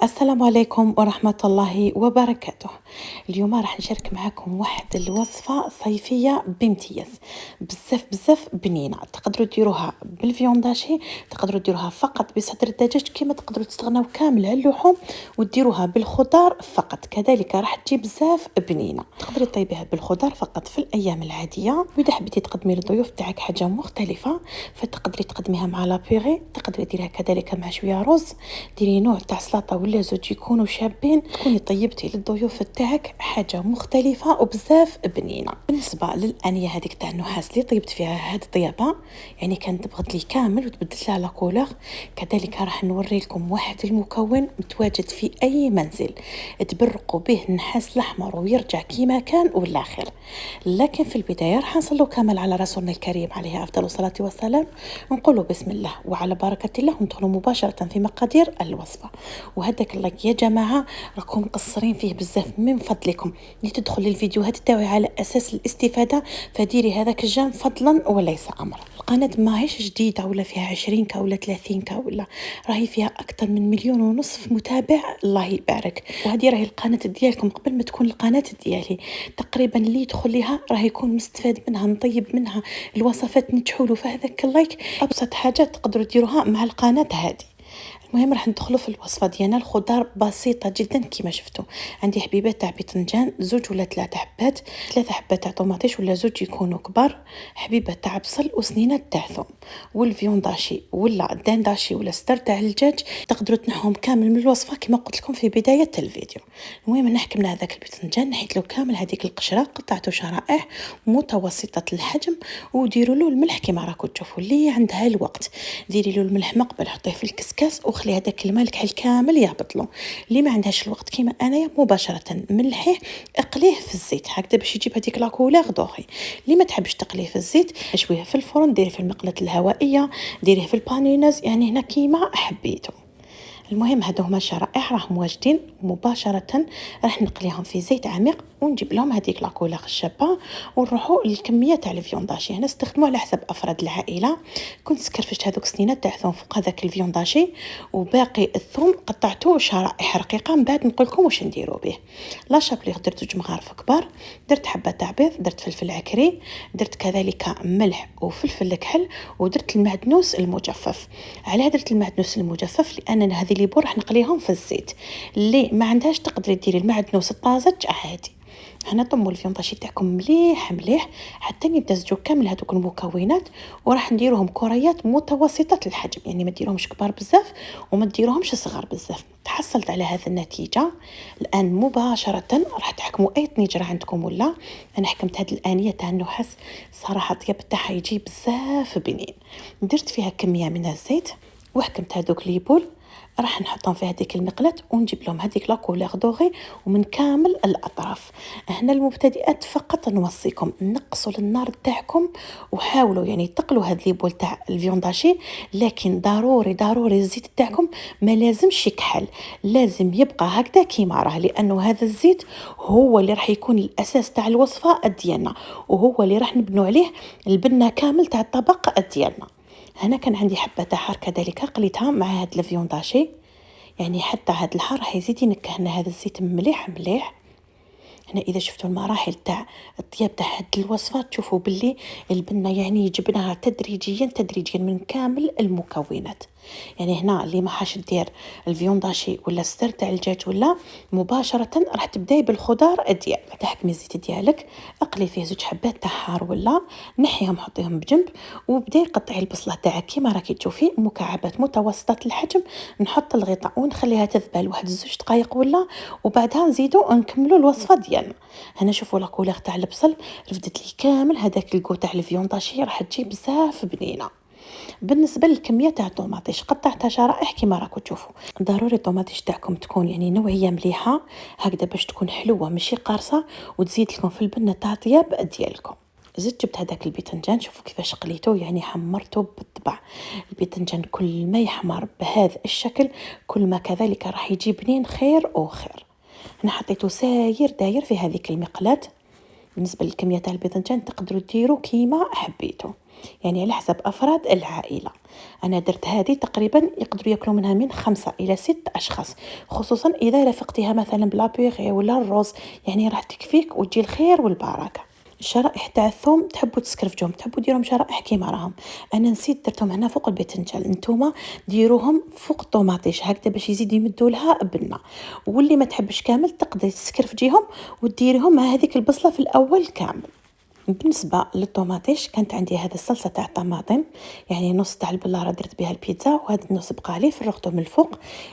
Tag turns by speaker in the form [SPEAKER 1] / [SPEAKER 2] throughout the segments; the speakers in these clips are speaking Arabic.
[SPEAKER 1] السلام عليكم ورحمة الله وبركاته. اليوم راح نشارك معكم واحد الوصفة صيفية بامتياز، بزاف بزاف بنينة. تقدروا ديروها بالفيونداشي، تقدروا ديروها فقط بصدر الدجاج، كما تقدروا تستغناو كامل على اللحوم وديروها بالخضار فقط، كذلك راح تجي بزاف بنينة. تقدري طيبيها بالخضار فقط في الأيام العادية، وإذا حبيتي تقدمي للضيوف تاعك حاجة مختلفة فتقدري تقدميها مع لابيغي، تقدري ديريها كذلك مع شوية رز، ديري نوع تاع سلطة ولا زوج يكونوا شابين، تكوني طيبتي للضيوف تاعك حاجة مختلفة وبزاف بنينة. بالنسبة للآنية هذيك تاع النحاس اللي طيبت فيها هاد الطيابة، يعني كانت تبغد لي كامل وتبدلت لها لا كولور، كذلك راح نوري لكم واحد المكون متواجد في أي منزل تبرقوا به النحاس الأحمر ويرجع كيما كان ولا خير. لكن في البداية راح نصلوا كامل على رسولنا الكريم عليه أفضل الصلاة والسلام، نقولوا بسم الله وعلى بركة الله وندخلوا مباشرة في مقادير الوصفة. وهذاك اللايك يا جماعة راكم مقصرين فيه بزاف، من فضلكم اللي تدخل للفيديوهات تاعي على أساس الاستفادة فديري هذاك الجام فضلا وليس أمرا. القناة ماهيش جديدة ولا فيها 20 ولا 30 ولا، راهي فيها أكثر من 1.5 مليون متابع، الله يبارك. وهذه راهي القناة ديالكم قبل ما تكون القناة ديالي، تقريبا اللي يدخل لها راه يكون مستفاد منها، نطيب منها الوصفات نتحولوا. فهذاك اللايك أبسط حاجة تقدروا ديروها مع القناة هذه. المهم راح ندخلوا في الوصفه ديالنا. الخضار بسيطه جدا كما شفتوا، عندي حبيبات تاع باذنجان، 2 ولا 3 حبات، 3 حبات تاع طوماطيش ولا 2 يكونوا كبار، حبيبه تاع بصل وسنينه تاع ثوم، والفيونداشي ولا الدنداشي ولا ستر تاع الدجاج تقدروا تنحوهم كامل من الوصفه كما قلت لكم في بدايه الفيديو. المهم نحكمنا هذاك الباذنجان، نحيت له كامل هذيك القشره، قطعته شرائح متوسطه الحجم، وديروا له الملح كما راكم تشوفوا. اللي عندها الوقت ديري له الملح مقبل، حطيه في الكسكاس وخلي هذاك الماء الكحل كامل يهبط له. اللي ما عندهاش الوقت كيما انايا مباشره ملحيه اقليه في الزيت هكذا باش يجيب هذيك لا كولور دوغي. اللي ما تحبش تقليه في الزيت شويه في الفرن، ديريه في المقله الهوائيه، ديريه في البانينوز، يعني هنا كيما حبيتو. المهم هادو هما الشرائح راهم واجدين، مباشره راح نقليهم في زيت عميق ونجيب لهم هذيك لا كولور الشابه. ونروحوا للكميه تاع الفيونداشي، هنا استخدموا على حسب افراد العائله. كنت سكرفشت هذوك سنينات تاع ثوم فوق هذاك الفيونداشي، وباقي الثوم قطعته شرائح رقيقه. من بعد نقول لكم واش نديروا به. لا شابليغ درت 2 مغارف كبار، درت حبه تاع بيض، درت فلفل عكري، درت كذلك ملح وفلفل كحل، ودرت المعدنوس المجفف. على درت المعدنوس المجفف لان هذه اللي راح نقليهم في الزيت. اللي ما عندهاش تقدري ديري المعدنوس الطازج عادي. هنا طموا الفيونطاشي تاعكم مليح مليح حتى يمتزجوا كامل هذوك المكونات، وراح نديروهم كريات متوسطه الحجم، يعني ما ديروهمش كبار بزاف وما ديروهمش صغار بزاف. تحصلت على هذه النتيجه. الان مباشره راح تحكموا اي طنجره عندكم، ولا انا حكمت هذه الانيه تاع النحاس صراحه الطياب تاعها يجي بزاف بنين. درت فيها كميه من الزيت وحكمت هذوك ليبول، راح نحطهم في هذيك المقلاة ونجيب لهم هذيك لا كولور دوغي ومن كامل الاطراف. هنا المبتدئات فقط نوصيكم نقصوا النار تاعكم وحاولوا يعني تقلوا هذا ليبول تاع الفيونداشي، لكن ضروري ضروري الزيت تاعكم ما لازمش يكحل، لازم يبقى هكذا كيما راه، لانه هذا الزيت هو اللي راح يكون الاساس تاع الوصفه ديالنا، وهو اللي راح نبنوا عليه البنه كامل تاع الطبق ديالنا. هنا كان عندي حبه تاع حار كذلك قليتها مع هذا الفيونداشي، يعني حتى هذا الحار راح يزيد ينكهنا هذا الزيت مليح مليح. هنا اذا شفتوا المراحل تاع الطياب تاع هاد الوصفه تشوفوا باللي البنه يعني جبناها تدريجيا تدريجيا من كامل المكونات. يعني هنا اللي ما حاش دير الفيونداشي ولا ستر تاع الدجاج ولا، مباشره راح تبداي بالخضار ديالك. تحكمي الزيت ديالك، اقلي فيه 2 حبات تاع حار ولا، نحيهم حطيهم بجنب، وبداي قطعي البصله تاعك كيما راكي تشوفي مكعبات متوسطه الحجم. نحط الغطاء ونخليها تذبل واحد 2 دقائق ولا، وبعدها نزيدوا نكملوا الوصفه ديالنا. هنا شوفوا لا كولور تاع البصل رفدت لي كامل هذاك الكو تاع الفيونداشي، راح تجي بزاف بنينه. بالنسبه للكميه تاع الطوماطيش قطعتها شرائح كما راكم تشوفوا. ضروري الطوماطيش تاعكم تكون يعني نوعيه مليحه هكذا باش تكون حلوه ماشي قارصه، وتزيد لكم في البنه تاع طياب ديالكم. زدت جبت هذاك الباذنجان، شوفوا كيفاش قليته، يعني حمرته بالطبع. الباذنجان كل ما يحمر بهذا الشكل كل ما كذلك راح يجي بنين خير وخير. انا حطيته ساير داير في هذيك المقلاة. بالنسبه للكميه تاع الباذنجان تقدروا ديروا كيما حبيتوا. يعني على حسب أفراد العائلة. أنا درت هذه تقريبا يقدروا ياكلوا منها من 5 إلى 6 أشخاص، خصوصا إذا رافقتيها مثلا بلا بيغي ولا الرز، يعني راح تكفيك وتجي الخير والبركة. الشرائح تاع الثوم تحبوا تسكرفجوهم، تحبوا ديروهم شرائح كيما راهم. انا نسيت درتهم هنا فوق الباذنجان، نتوما ديروهم فوق الطوماطيش هكذا باش يزيد يمدوا لها بنه. واللي ما تحبش كامل تقدري تسكرفجيهم وديريهم مع هذيك البصله في الاول كامل. بالنسبه للطوماطيش كانت عندي هذا الصلصه تاع الطماطم، يعني نص تاع البلاره درت بها البيتزا، وهذا النص بقى لي فرغته من الفوق.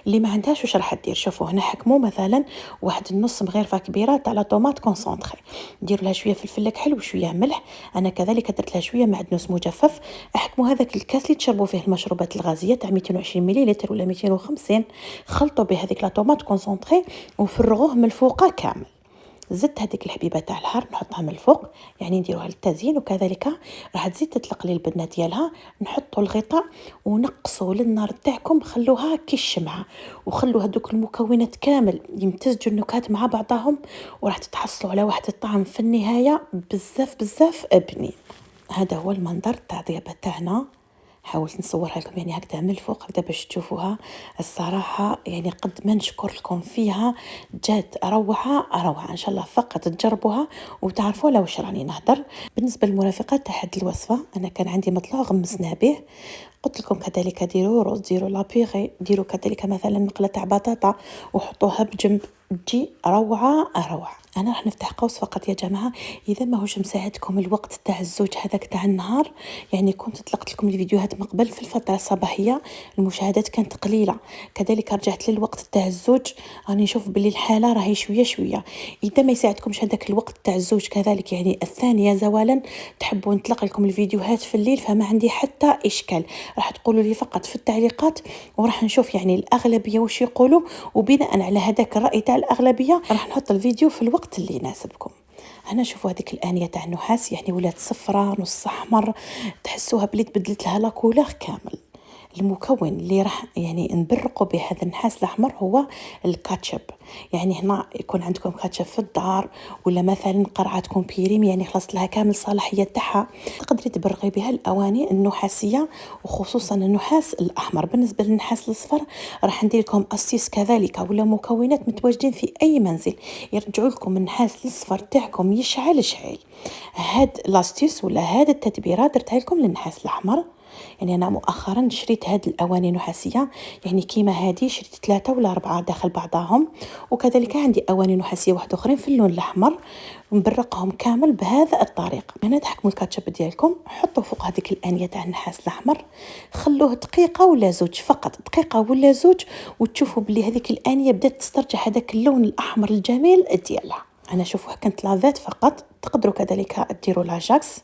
[SPEAKER 1] اللي ما عندهاش واش راح دير، شوفوا هنا حكموا مثلا واحد النص مغرفه كبيره تاع لا طوماط كونسونطري، ديروا لها شويه فلفل حلو وشويه ملح. انا كذلك درت لها شويه معدنوس مجفف. احكموا هذاك الكاس اللي تشربوا فيه المشروبات الغازيه تاع 220 مليلتر ولا 250، خلطوا بهذيك لا طوماط كونسونطري وفرغوه من الفوق كامل. زدت هذيك الحبيبه تاع الحار نحطها من الفوق، يعني نديروها للتزيين، وكذلك راح تزيد تطلق لي البنه ديالها. نحطوا الغطاء ونقصوا للنار تاعكم، خلوها كي الشمعه، وخلوا هذوك المكونات كامل يمتزجوا النكهات مع بعضهم، وراح تتحصلوا على واحد الطعم في النهايه بزاف بزاف بنين. هذا هو المنظر تاع الضيابه تاعنا. حاولت نصورها لكم يعني هكذا من الفوق هكذا باش تشوفوها. الصراحة يعني قد ما نشكر لكم فيها، جات روعة روعة. إن شاء الله فقط تجربوها وتعرفوا على واش راني نهضر. بالنسبة للمرافقات تاع هاد الوصفة، أنا كان عندي مطلوع غمسنا به. قلت لكم كذلك ديروا رز، ديروا لابيغي، ديروا كذلك مثلا مقله تاع بطاطا وحطوها بجنب، تجي روعه روعه. انا راح نفتح قوس فقط يا جماعه، اذا ما هوش مساعدكم الوقت تاع الزوج هذاك تاع النهار، يعني كنت طلقت لكم الفيديوهات من قبل في الفتره الصباحيه المشاهدات كانت قليله، كذلك رجعت للوقت تاع الزوج راني نشوف باللي الحاله راهي شويه شويه. اذا ما يساعدكمش هذاك الوقت تاع الزوج كذلك يعني الثانيه زوالا تحبوا نطلق لكم الفيديوهات في الليل، فما عندي حتى اشكال، راح تقولوا لي فقط في التعليقات وراح نشوف يعني الاغلبيه واش يقولوا، وبناء على هذاك الراي تاع الاغلبيه راح نحط الفيديو في الوقت اللي يناسبكم. هنا شوفوا هذيك الانيه تاع النحاس يعني ولات صفراء نص احمر، تحسوها بلي تبدلت لها لا كولور كامل. المكون اللي راح يعني نبرقوا به هذا النحاس الاحمر هو الكاتشب. يعني هنا يكون عندكم كاتشب في الدار، ولا مثلا قرعه تكون بيريم يعني خلصت لها كامل الصلاحيه تاعها، تقدري تبرقي بها الاواني النحاسيه وخصوصا النحاس الاحمر. بالنسبه للنحاس الاصفر راح ندير لكم اسيس كذلك ولا مكونات متواجدين في اي منزل يرجعوا لكم النحاس الاصفر تاعكم يشعل شعيل. هاد لاستيس ولا هاد التدبيره درتها لكم للنحاس الاحمر. يعني انا مؤخرا شريت هاد الاواني نحاسيه، يعني كيما هذه شريت 3 ولا 4 داخل بعضهم، وكذلك عندي اواني نحاسيه واحده اخرين في اللون الاحمر نبرقهم كامل بهذا الطريقه. انا تحكموا الكاتشب ديالكم، حطوا فوق هذيك الانيه تاع النحاس الاحمر، خلوه دقيقه ولا زوج، فقط دقيقه ولا زوج، وتشوفوا بلي هذيك الانيه بدات تسترجع هذاك اللون الاحمر الجميل ديالها. انا شوفوا كانت لافات فقط، تقدروا كذلك ديروا لاجاكس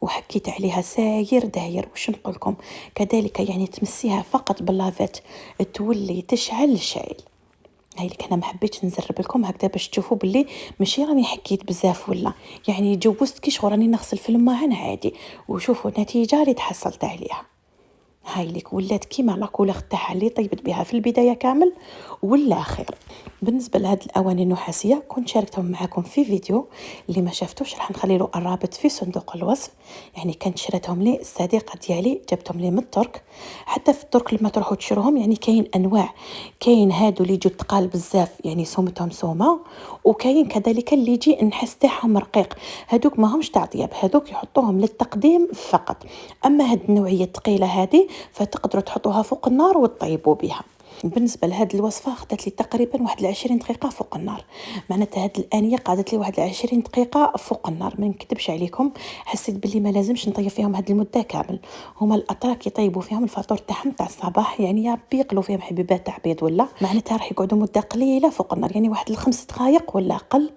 [SPEAKER 1] وحكيت عليها ساير داير. وش نقول لكم كذلك يعني تمسيها فقط باللافات تولي تشعل شعيل. هاي اللي انا ما حبيتش نزرب لكم هكذا باش تشوفوا باللي ماشي راني حكيت بزاف، ولا يعني جوزت كي شغل راني نغسل في الماء عادي. وشوفوا النتيجه اللي تحصلت عليها، هاي لك ولات كيما لا كولور تاعها اللي طيبت بها في البدايه كامل والاخر. بالنسبه لهاد الاواني النحاسيه كنت شاركتهم معكم في فيديو، اللي ما شافتوش راح نخلي له الرابط في صندوق الوصف. يعني كانت شريتهم لي الصديقه ديالي، جبتهم لي من الترك. حتى في الترك لما تروحوا تشروهم يعني كاين انواع، كاين هادو اللي يجوا تقال بزاف يعني سومتهم سومه، وكاين كذلك اللي يجي النحاس تاعهم رقيق، هادوك ما همش تاع طياب، هادوك يحطوهم للتقديم فقط. اما هاد النوعيه الثقيله هذه فتقدروا تحطوها فوق النار وتطيبوا بها. بالنسبه لهاد الوصفه خدت لي تقريبا واحد 20 دقيقه فوق النار، معناتها هاد الانيه قعدت لي واحد 20 دقيقه فوق النار. ما نكذبش عليكم حسيت باللي ما لازمش نطيب فيهم هاد المده كامل، هما الاتراك يطيبوا فيهم الفطور تاعهم تاع الصباح، يعني يا ربي يقلوا فيهم حبيبات تاع بيض، ولا معناتها راح يقعدوا مده قليله فوق النار، يعني واحد الخمس دقائق ولا اقل.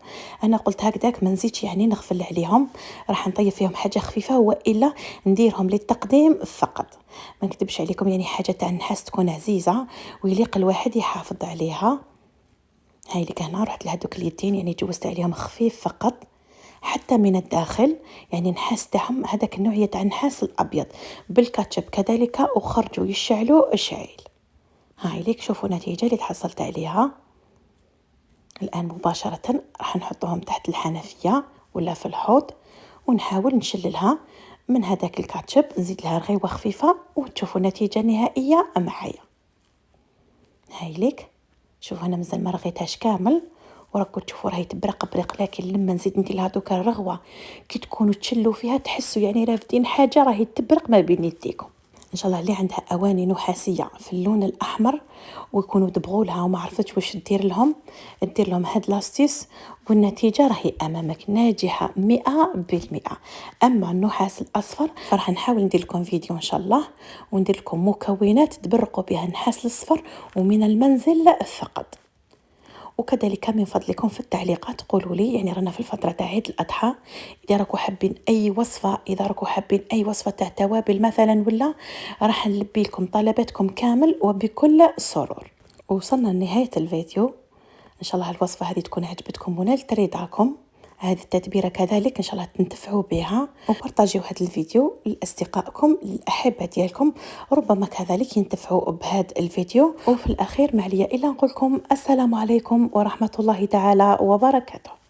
[SPEAKER 1] انا قلت هكذاك ما نزيدش يعني نغفل عليهم، راح نطيب فيهم حاجه خفيفه والا نديرهم للتقديم فقط. ما نكذبش عليكم يعني حاجه تاع النحاس تكون عزيزه ويليق الواحد يحافظ عليها. هاي اللي هنا رحت لهذوك اليدين يعني جوزت عليهم خفيف فقط حتى من الداخل، يعني نحاس تاعهم هذاك النوعيه تاع النحاس الابيض بالكاتشب كذلك، وخرجوا يشعلوا شعيل. هاي ليك شوفوا النتيجه اللي تحصلت عليها. الان مباشره راح نحطهم تحت الحنفيه ولا في الحوض ونحاول نشللها. من هذاك الكاتشب، نزيد لها رغيوه خفيفه وتشوفوا النتيجه النهائيه معايا. هاي ليك، شوفوا هنا مازال ما رغيتهاش كامل وراكم تشوفوا راهي تبرق برق، لكن لما نزيد ندير لها دوكا الرغوه كي تكونوا تشلوا فيها تحسوا يعني رافدين حاجه راهي تبرق ما بين يديكم. ان شاء الله اللي عندها اواني نحاسيه في اللون الاحمر ويكونوا دبغوا لها وما عرفتش واش دير لهم هاد لاستيس، والنتيجه راهي امامك ناجحه 100%. اما النحاس الاصفر فراح نحاول ندير لكم فيديو ان شاء الله وندير لكم مكونات تبرقوا بها النحاس الاصفر ومن المنزل فقط. وكذلك من فضلكم في التعليقات قولوا لي، يعني رانا في الفترة تاع عيد الأضحى، إذا راكم حابين أي وصفة تاع توابل مثلا ولا، راح نلبي لكم طلباتكم كامل وبكل سرور. وصلنا لنهاية الفيديو، إن شاء الله الوصفة هذه تكون عجبتكم ونالت رضاكم. هذه التتبيله كذلك ان شاء الله تنتفعوا بها، وبارطاجيو هذا الفيديو لاصدقائكم للاحبه ديالكم، ربما كذلك ينتفعوا بهذا الفيديو. وفي الاخير ما عليا الا نقول لكم السلام عليكم ورحمه الله تعالى وبركاته.